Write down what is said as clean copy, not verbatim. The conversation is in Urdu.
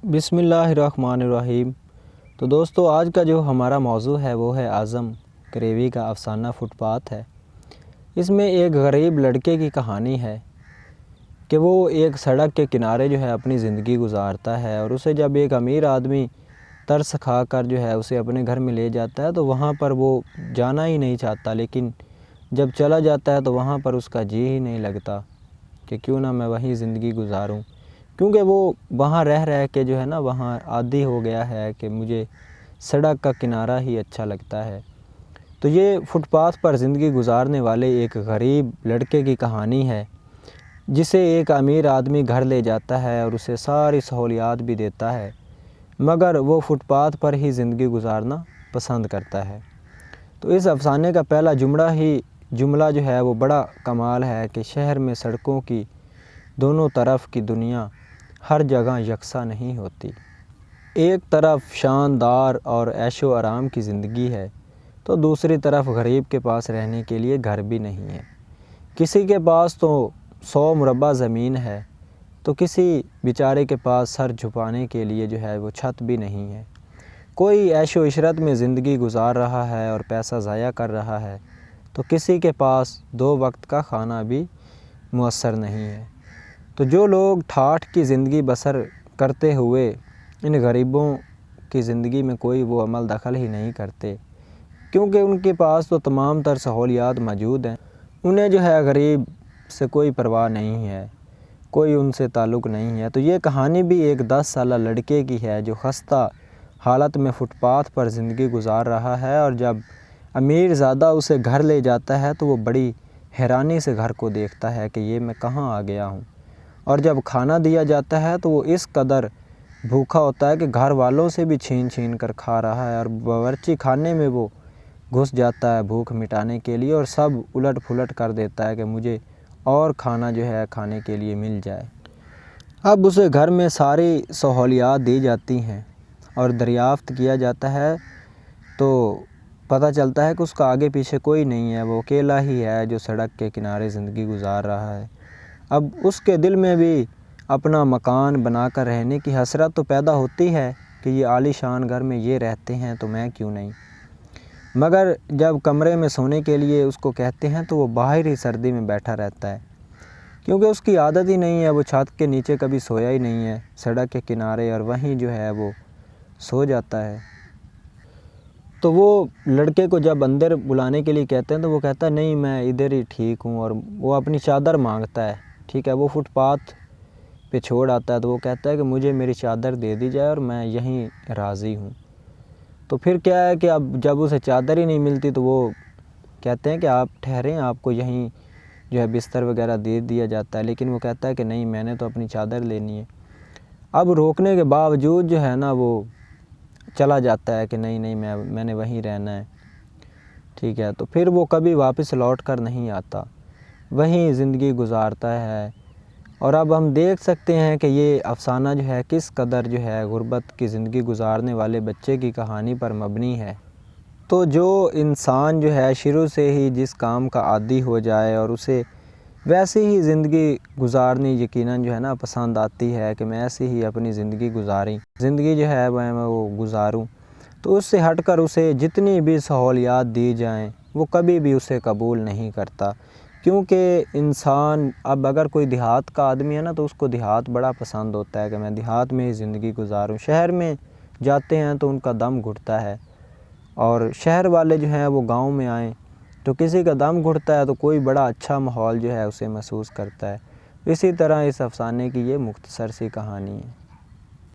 بسم اللہ الرحمن الرحیم۔ تو دوستو، آج کا جو ہمارا موضوع ہے وہ ہے اعظم کریوی کا افسانہ فٹ پاتھ ہے۔ اس میں ایک غریب لڑکے کی کہانی ہے کہ وہ ایک سڑک کے کنارے جو ہے اپنی زندگی گزارتا ہے، اور اسے جب ایک امیر آدمی ترس کھا کر جو ہے اسے اپنے گھر میں لے جاتا ہے تو وہاں پر وہ جانا ہی نہیں چاہتا، لیکن جب چلا جاتا ہے تو وہاں پر اس کا جی ہی نہیں لگتا کہ کیوں نہ میں وہیں زندگی گزاروں، کیونکہ وہ وہاں رہ کے جو ہے نا وہاں عادی ہو گیا ہے کہ مجھے سڑک کا کنارہ ہی اچھا لگتا ہے۔ تو یہ فٹ پاتھ پر زندگی گزارنے والے ایک غریب لڑکے کی کہانی ہے، جسے ایک امیر آدمی گھر لے جاتا ہے اور اسے ساری سہولیات بھی دیتا ہے، مگر وہ فٹ پاتھ پر ہی زندگی گزارنا پسند کرتا ہے۔ تو اس افسانے کا پہلا جملہ جو ہے وہ بڑا کمال ہے کہ شہر میں سڑکوں کی دونوں طرف کی دنیا ہر جگہ یکساں نہیں ہوتی۔ ایک طرف شاندار اور عیش و آرام کی زندگی ہے تو دوسری طرف غریب کے پاس رہنے کے لیے گھر بھی نہیں ہے۔ کسی کے پاس تو 100 مربع زمین ہے تو کسی بیچارے کے پاس سر چھپانے کے لیے جو ہے وہ چھت بھی نہیں ہے۔ کوئی عیش و عشرت میں زندگی گزار رہا ہے اور پیسہ ضائع کر رہا ہے تو کسی کے پاس 2 وقت کا کھانا بھی میسر نہیں ہے۔ تو جو لوگ ٹھاٹھ کی زندگی بسر کرتے ہوئے ان غریبوں کی زندگی میں کوئی وہ عمل دخل ہی نہیں کرتے، کیونکہ ان کے پاس تو تمام تر سہولیات موجود ہیں، انہیں جو ہے غریب سے کوئی پرواہ نہیں ہے، کوئی ان سے تعلق نہیں ہے۔ تو یہ کہانی بھی ایک 10 سالہ لڑکے کی ہے جو خستہ حالت میں فٹ پاتھ پر زندگی گزار رہا ہے، اور جب امیر زادہ اسے گھر لے جاتا ہے تو وہ بڑی حیرانی سے گھر کو دیکھتا ہے کہ یہ میں کہاں آ گیا ہوں، اور جب کھانا دیا جاتا ہے تو وہ اس قدر بھوکا ہوتا ہے کہ گھر والوں سے بھی چھین کر کھا رہا ہے، اور باورچی خانے میں وہ گھس جاتا ہے بھوک مٹانے کے لیے اور سب الٹ پھلٹ کر دیتا ہے کہ مجھے اور کھانا جو ہے کھانے کے لیے مل جائے۔ اب اسے گھر میں ساری سہولیات دی جاتی ہیں اور دریافت کیا جاتا ہے تو پتہ چلتا ہے کہ اس کا آگے پیچھے کوئی نہیں ہے، وہ اکیلا ہی ہے جو سڑک کے کنارے زندگی گزار رہا ہے۔ اب اس کے دل میں بھی اپنا مکان بنا کر رہنے کی حسرت تو پیدا ہوتی ہے کہ یہ عالی شان گھر میں یہ رہتے ہیں تو میں کیوں نہیں، مگر جب کمرے میں سونے کے لیے اس کو کہتے ہیں تو وہ باہر ہی سردی میں بیٹھا رہتا ہے، کیونکہ اس کی عادت ہی نہیں ہے، وہ چھت کے نیچے کبھی سویا ہی نہیں ہے، سڑک کے کنارے، اور وہیں جو ہے وہ سو جاتا ہے۔ تو وہ لڑکے کو جب اندر بلانے کے لیے کہتے ہیں تو وہ کہتا ہے نہیں میں ادھر ہی ٹھیک ہوں، اور وہ اپنی چادر مانگتا ہے، ٹھیک ہے، وہ فٹ پاتھ پہ چھوڑ آتا ہے تو وہ کہتا ہے کہ مجھے میری چادر دے دی جائے اور میں یہیں راضی ہوں۔ تو پھر کیا ہے کہ اب جب اسے چادر ہی نہیں ملتی تو وہ کہتے ہیں کہ آپ ٹھہریں، آپ کو یہیں جو ہے بستر وغیرہ دے دیا جاتا ہے، لیکن وہ کہتا ہے کہ نہیں میں نے تو اپنی چادر لینی ہے۔ اب روکنے کے باوجود جو ہے نا وہ چلا جاتا ہے کہ نہیں میں نے وہیں رہنا ہے، ٹھیک ہے۔ تو پھر وہ کبھی واپس لوٹ کر نہیں آتا، وہیں زندگی گزارتا ہے، اور اب ہم دیکھ سکتے ہیں کہ یہ افسانہ جو ہے کس قدر جو ہے غربت کی زندگی گزارنے والے بچے کی کہانی پر مبنی ہے۔ تو جو انسان جو ہے شروع سے ہی جس کام کا عادی ہو جائے اور اسے ویسے ہی زندگی گزارنی یقیناً جو ہے نا پسند آتی ہے کہ میں ایسے ہی اپنی زندگی جو ہے میں وہ گزاروں، تو اس سے ہٹ کر اسے جتنی بھی سہولیات دی جائیں وہ کبھی بھی اسے قبول نہیں کرتا، کیونکہ انسان اب اگر کوئی دیہات کا آدمی ہے نا تو اس کو دیہات بڑا پسند ہوتا ہے کہ میں دیہات میں ہی زندگی گزاروں، شہر میں جاتے ہیں تو ان کا دم گھٹتا ہے، اور شہر والے جو ہیں وہ گاؤں میں آئیں تو کسی کا دم گھٹتا ہے تو کوئی بڑا اچھا ماحول جو ہے اسے محسوس کرتا ہے۔ اسی طرح اس افسانے کی یہ مختصر سی کہانی ہے۔